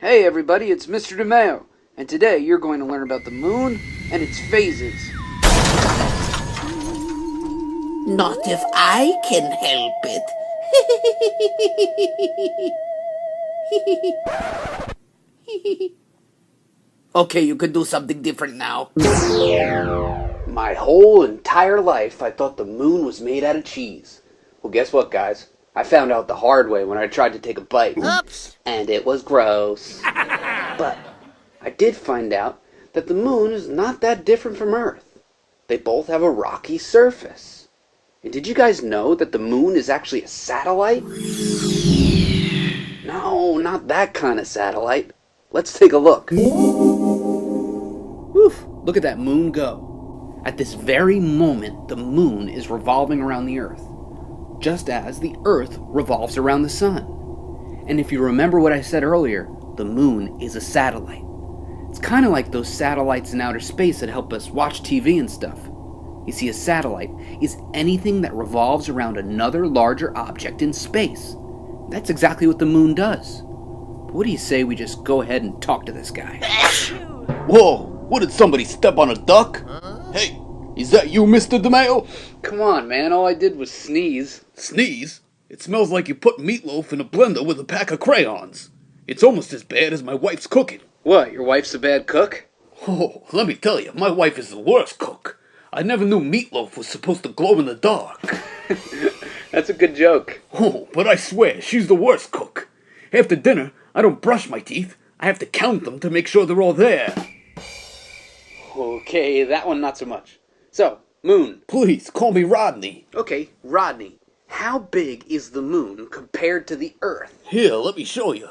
Hey everybody, it's Mr. DeMeo, and today you're going to learn about the moon and its phases. Not if I can help it. Okay, you could do something different now. My whole entire life I thought the moon was made out of cheese. Well, guess what, guys? I found out the hard way when I tried to take a bite. Oops. And it was gross. But I did find out that the moon is not that different from Earth. They both have a rocky surface. And did you guys know that the moon is actually a satellite? No, not that kind of satellite. Let's take a look. Woof, look at that moon go. At this very moment, the moon is revolving around the Earth, just as the Earth revolves around the sun. And if you remember what I said earlier, the moon is a satellite. It's kind of like those satellites in outer space that help us watch TV and stuff. You see, a satellite is anything that revolves around another larger object in space. That's exactly what the moon does. But what do you say we just go ahead and talk to this guy? Whoa, what, did somebody step on a duck? Hey, is that you, Mr. DeMeo? Come on, man, all I did was sneeze. Sneeze? It smells like you put meatloaf in a blender with a pack of crayons. It's almost as bad as my wife's cooking. What, your wife's a bad cook? Oh, let me tell you, my wife is the worst cook. I never knew meatloaf was supposed to glow in the dark. That's a good joke. Oh, but I swear, she's the worst cook. After dinner, I don't brush my teeth. I have to count them to make sure they're all there. Okay, that one not so much. So, moon. Please, call me Rodney. Okay, Rodney. How big is the moon compared to the Earth? Here, let me show you.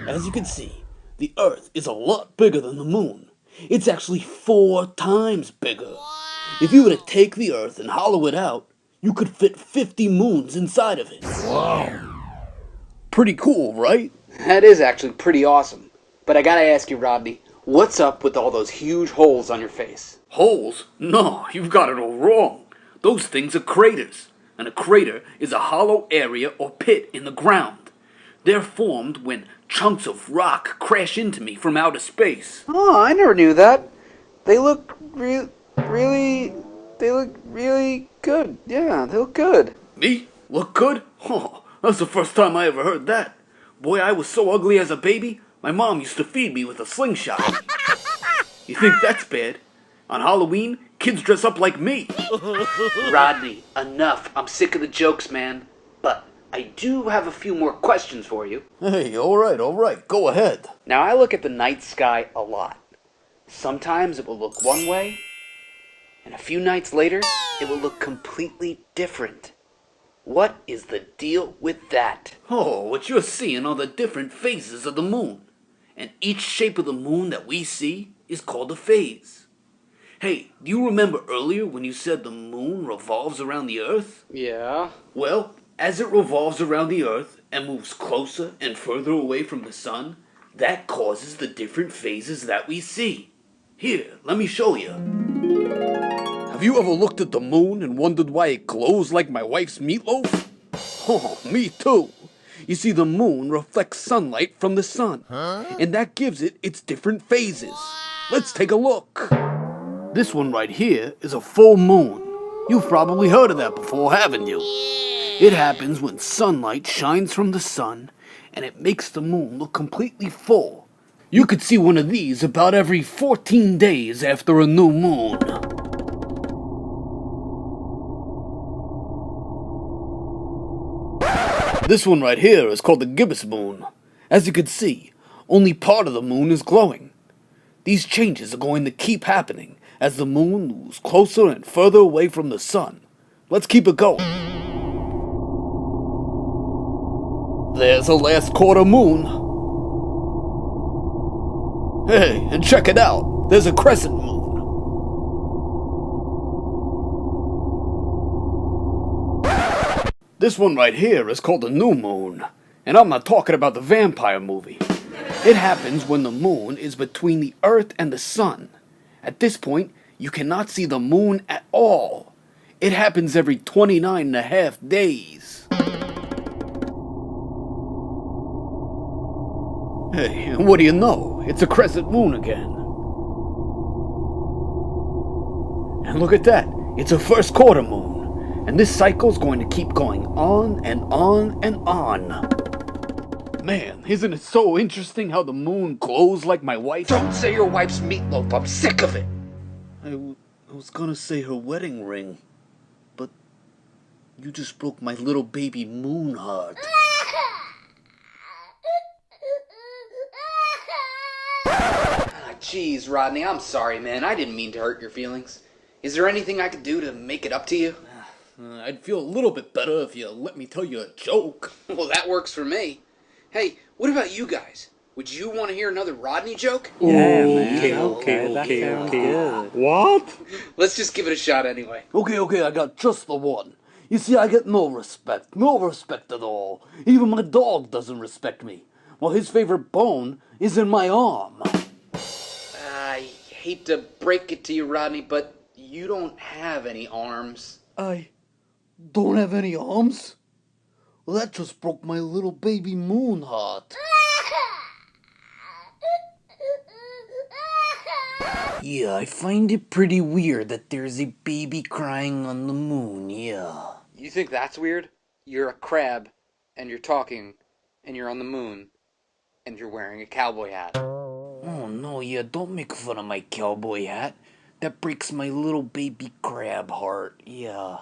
As you can see, the Earth is a lot bigger than the moon. It's actually 4 times bigger. If you were to take the Earth and hollow it out, you could fit 50 moons inside of it. Wow. Pretty cool, right? That is actually pretty awesome. But I gotta ask you, Rodney, what's up with all those huge holes on your face? Holes? No, you've got it all wrong. Those things are craters. And a crater is a hollow area or pit in the ground. They're formed when chunks of rock crash into me from outer space. Oh, I never knew that. They look really good. Yeah, they look good. Me? Look good? Oh, that's the first time I ever heard that. Boy, I was so ugly as a baby, my mom used to feed me with a slingshot. You think that's bad? On Halloween, kids dress up like me. Rodney, enough. I'm sick of the jokes, man. But I do have a few more questions for you. Hey, alright, go ahead. Now, I look at the night sky a lot. Sometimes it will look one way, and a few nights later, it will look completely different. What is the deal with that? Oh, what you're seeing are the different phases of the moon. And each shape of the moon that we see is called a phase. Hey, do you remember earlier when you said the moon revolves around the Earth? Yeah? Well, as it revolves around the Earth and moves closer and further away from the sun, that causes the different phases that we see. Here, let me show you. Have you ever looked at the moon and wondered why it glows like my wife's meatloaf? Oh, me too. You see, the moon reflects sunlight from the sun, and that gives it its different phases. Let's take a look. This one right here is a full moon. You've probably heard of that before, haven't you? It happens when sunlight shines from the sun, and it makes the moon look completely full. You could see one of these about every 14 days after a new moon. This one right here is called the gibbous moon. As you can see, only part of the moon is glowing. These changes are going to keep happening as the moon moves closer and further away from the sun. Let's keep it going. There's a last quarter moon. Hey, and check it out. There's a crescent moon. This one right here is called a new moon. And I'm not talking about the vampire movie. It happens when the moon is between the Earth and the sun. At this point, you cannot see the moon at all. It happens every 29.5 days. Hey, and what do you know? It's a crescent moon again. And look at that. It's a first quarter moon. And this cycle's going to keep going on and on and on. Man, isn't it so interesting how the moon glows like my wife? Don't say your wife's meatloaf. I'm sick of it. I was gonna say her wedding ring, but you just broke my little baby moon heart. Jeez, Rodney, I'm sorry, man. I didn't mean to hurt your feelings. Is there anything I could do to make it up to you? I'd feel a little bit better if you let me tell you a joke. Well, that works for me. Hey, what about you guys? Would you want to hear another Rodney joke? Yeah, man. Okay. What? Let's just give it a shot anyway. Okay, I got just the one. You see, I get no respect at all. Even my dog doesn't respect me. Well, his favorite bone is in my arm. I hate to break it to you, Rodney, but you don't have any arms. I don't have any arms? Well, that just broke my little baby moon heart. Yeah, I find it pretty weird that there's a baby crying on the moon, yeah. You think that's weird? You're a crab, and you're talking, and you're on the moon, and you're wearing a cowboy hat. Oh no, yeah, don't make fun of my cowboy hat. That breaks my little baby crab heart, yeah.